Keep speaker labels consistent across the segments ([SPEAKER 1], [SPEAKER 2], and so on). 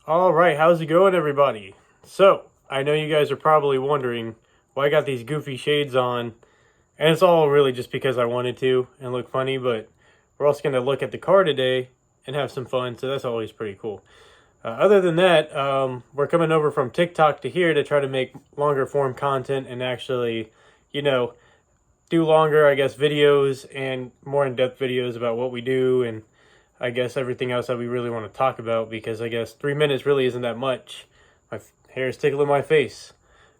[SPEAKER 1] All right, how's it going, everybody? So, I know you guys are probably wondering why I got these goofy shades on, and it's all really just because I wanted to and look funny, but we're also going to look at the car today and have some fun, so that's always pretty cool. Other than that, we're coming over from TikTok to here to try to make longer form content and actually, you know, do longer, I guess, videos and more in-depth videos about what we do and I guess everything else that we really want to talk about, because I guess 3 minutes really isn't that much. My hair is tickling my face.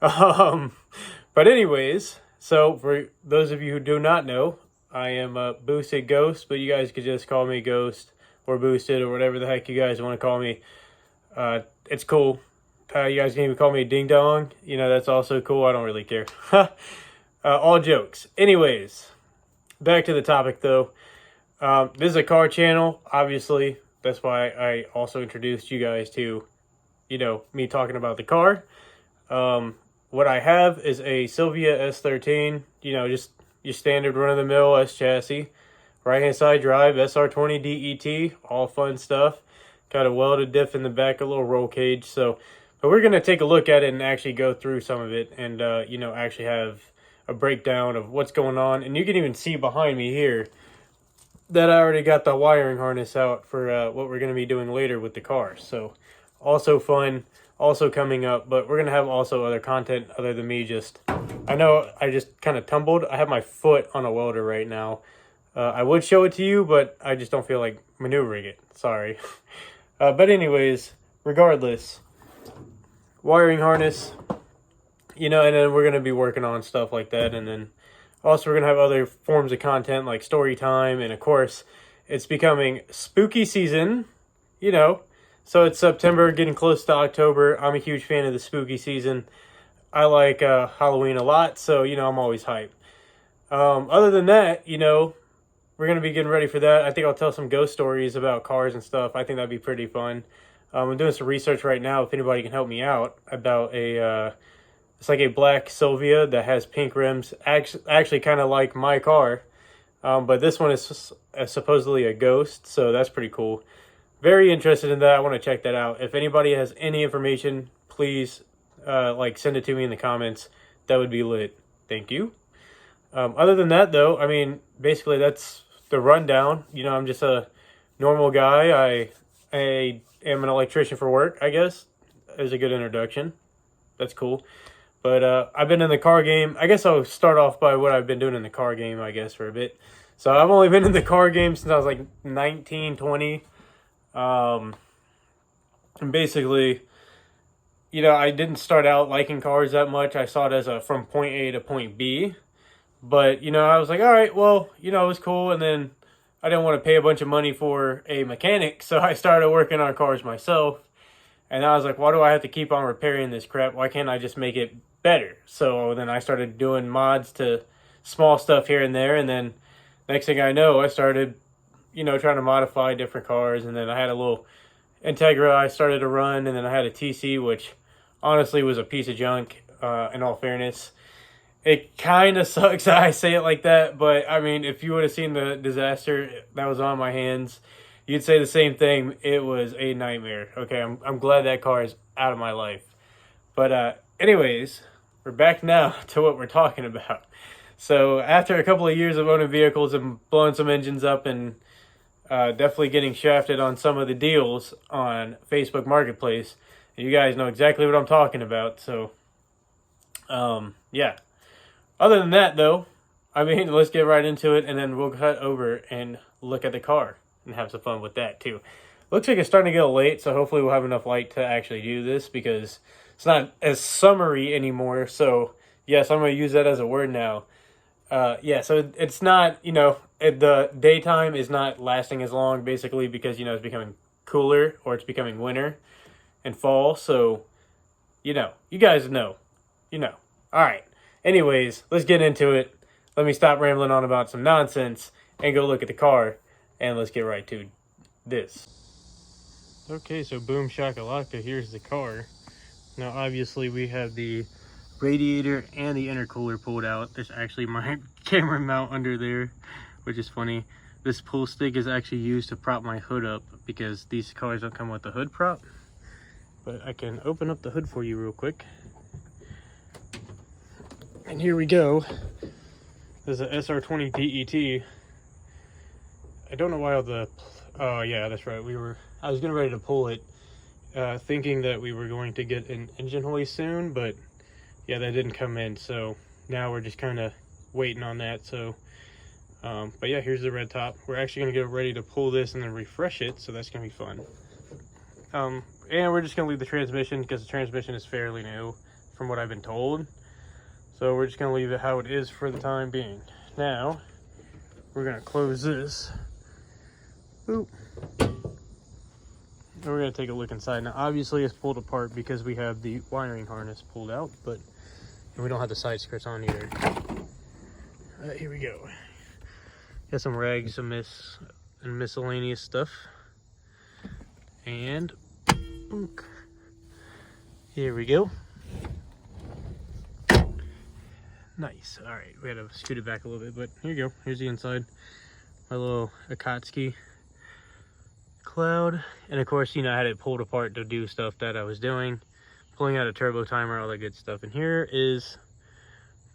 [SPEAKER 1] Um, but anyways, so for those of you who do not know, I am a Boosted Ghost, but you guys could just call me Ghost or Boosted or whatever the heck you guys want to call me. It's cool. You guys can even call me Ding Dong. You know, that's also cool. I don't really care. All jokes. Anyways, back to the topic though. This is a car channel, obviously. That's why I also introduced you guys to, me talking about the car. What I have is a Sylvia S13, just your standard run-of-the-mill S chassis. Right-hand side drive, SR20 DET, all fun stuff. Got a welded diff in the back, a little roll cage. But we're going to take a look at it and actually go through some of it and, actually have a breakdown of what's going on. And you can even see behind me here that I already got the wiring harness out for what we're going to be doing later with the car. So also fun, also coming up, but we're going to have also other content other than me just, I know I just kind of tumbled. I have my foot on a welder right now. I would show it to you, but I just don't feel like maneuvering it. Sorry. But anyways, regardless, wiring harness, and then we're going to be working on stuff like that. And then also, we're going to have other forms of content like story time. And of course, it's becoming spooky season, So it's September, getting close to October. I'm a huge fan of the spooky season. I like Halloween a lot, so, I'm always hyped. Other than that, we're going to be getting ready for that. I think I'll tell some ghost stories about cars and stuff. I think that'd be pretty fun. I'm doing some research right now if anybody can help me out about it's like a black Sylvia that has pink rims, actually kind of like my car. But this one is supposedly a ghost, so that's pretty cool. Very interested in that. I want to check that out. If anybody has any information, please send it to me in the comments. That would be lit. Thank you. Other than that, though, I mean, basically that's the rundown. I'm just a normal guy. I am an electrician for work, I guess, is a good introduction. That's cool. But I've been in the car game. I guess I'll start off by what I've been doing in the car game, I guess, for a bit. So I've only been in the car game since I was like 19, 20. And basically, I didn't start out liking cars that much. I saw it as from point A to point B. But, I was like, all right, well, it was cool. And then I didn't want to pay a bunch of money for a mechanic. So I started working on cars myself. And I was like, why do I have to keep on repairing this crap? Why can't I just make it better? So then I started doing mods to small stuff here and there. And then next thing I know, I started, trying to modify different cars. And then I had a little Integra I started to run. And then I had a TC, which honestly was a piece of junk, in all fairness. It kind of sucks that I say it like that. But, I mean, if you would have seen the disaster that was on my hands, you'd say the same thing. It was a nightmare. Okay, I'm glad that car is out of my life. But anyways, we're back now to what we're talking about. So after a couple of years of owning vehicles and blowing some engines up and definitely getting shafted on some of the deals on Facebook Marketplace, you guys know exactly what I'm talking about. So, yeah. Other than that, though, I mean, let's get right into it, and then we'll cut over and look at the car and have some fun with that too. Looks like it's starting to get late, so hopefully we'll have enough light to actually do this because it's not as summery anymore. So yes, I'm going to use that as a word now. Yeah, so it's not, the daytime is not lasting as long basically because, it's becoming cooler or it's becoming winter and fall. So, you guys know. All right. Anyways, let's get into it. Let me stop rambling on about some nonsense and go look at the car. And let's get right to this. Okay, so boom shakalaka, here's the car. Now obviously we have the radiator and the intercooler pulled out. There's actually my camera mount under there, which is funny. This pull stick is actually used to prop my hood up because these cars don't come with a hood prop. but I can open up the hood for you real quick. And here we go. This is a SR20 DET. I don't know why all the... Oh yeah, that's right. I was getting ready to pull it, thinking that we were going to get an engine hoist soon, but yeah, that didn't come in. So now we're just kind of waiting on that. So, but yeah, here's the red top. We're actually going to get ready to pull this and then refresh it. So that's going to be fun. And we're just going to leave the transmission because the transmission is fairly new from what I've been told. So we're just going to leave it how it is for the time being. Now, we're going to close this. Boop. And we're going to take a look inside. Now, obviously, it's pulled apart because we have the wiring harness pulled out, but and we don't have the side skirts on either. Here we go. Got some rags, some and miscellaneous stuff. And boom. Here we go. Nice. All right, we had to scoot it back a little bit, but here you go. Here's the inside. My little Akatsuki cloud, and of course, you know, I had it pulled apart to do stuff that I was doing, pulling out a turbo timer, all that good stuff. And here is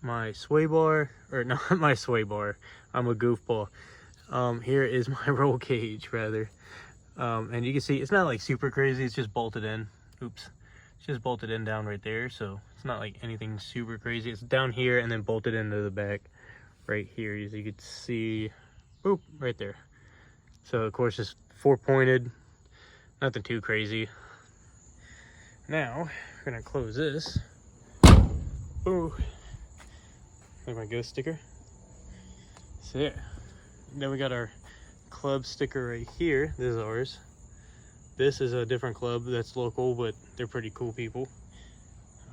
[SPEAKER 1] my sway bar, or not my sway bar, I'm a goofball. Here is my roll cage, rather. And you can see it's not like super crazy, it's just bolted in. Oops, it's just bolted in down right there, so it's not like anything super crazy. It's down here and then bolted into the back right here, as you can see. Boop, right there. So of course it's 4-pointed, nothing too crazy. Now we're gonna close this. Ooh, like my ghost sticker. So yeah, then we got our club sticker right here. This is ours. This is a different club that's local, but they're pretty cool people.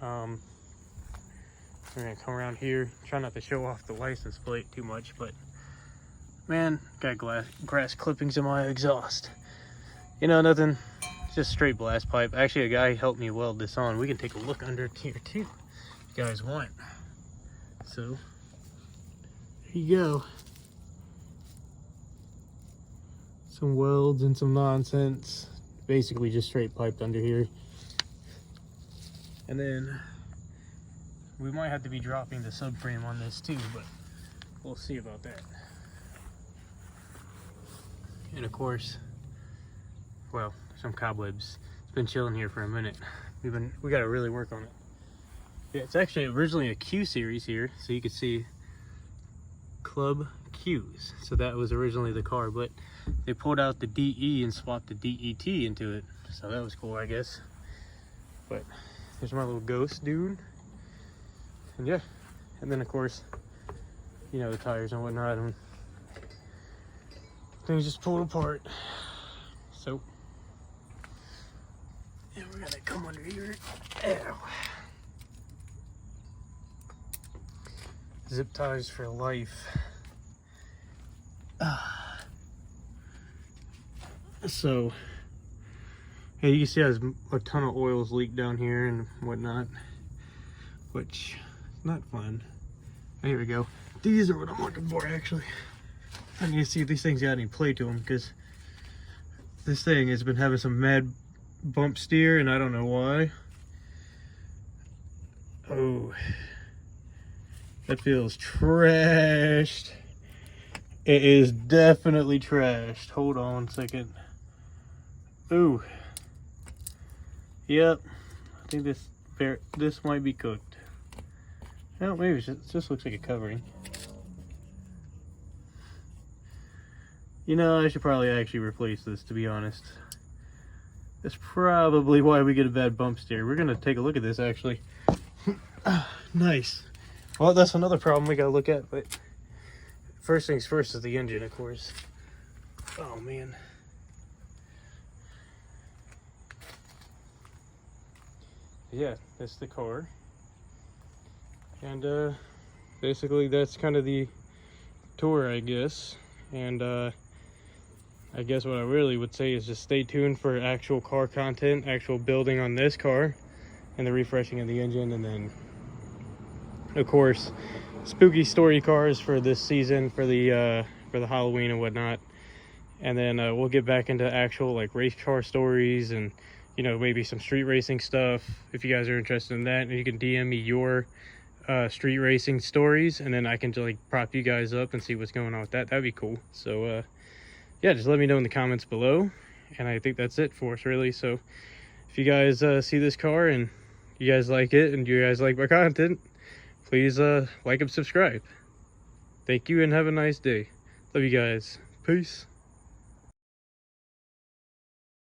[SPEAKER 1] We're gonna come around here, try not to show off the license plate too much, but man, got grass clippings in my exhaust. You know, nothing, just straight blast pipe. Actually, a guy helped me weld this on. We can take a look under here too, if you guys want. So, there you go. Some welds and some nonsense. Basically just straight piped under here. And then, we might have to be dropping the subframe on this too, but we'll see about that. And of course, well, some cobwebs. It's been chilling here for a minute. We gotta really work on it. Yeah, it's actually originally a Q series here, so you can see Club Qs. So that was originally the car, but they pulled out the DE and swapped the DET into it. So that was cool, I guess. But there's my little ghost dude. And yeah, and then of course, you know, the tires and whatnot. And things just pulled apart. So, and we're gonna come under here. Ow. Zip ties for life. So, yeah, you can see there's a ton of oils leaked down here and whatnot, which is not fun. Here we go. These are what I'm looking for, actually. I need to see if these things got any play to them, because this thing has been having some mad bump steer, and I don't know why. Oh, that feels trashed. It is definitely trashed. Hold on a second. Ooh. Yep. I think this might be cooked. Oh, maybe it just looks like a covering. You know, I should probably actually replace this, to be honest. That's probably why we get a bad bump steer. We're gonna take a look at this, actually. Nice. Well, that's another problem we gotta look at, but first things first is the engine, of course. Oh, man. Yeah, that's the car. And, basically, that's kind of the tour, I guess. And, I guess what I really would say is just stay tuned for actual car content, actual building on this car, and the refreshing of the engine, and then, of course, spooky story cars for this season, for the Halloween and whatnot. And then we'll get back into actual like race car stories and, you know, maybe some street racing stuff if you guys are interested in that. And you can DM me your street racing stories, and then I can just like prop you guys up and see what's going on with that. That'd be cool. So yeah, just let me know in the comments below. And I think that's it for us, really. So if you guys see this car and you guys like it and you guys like my content, please like and subscribe. Thank you and have a nice day. Love you guys. Peace.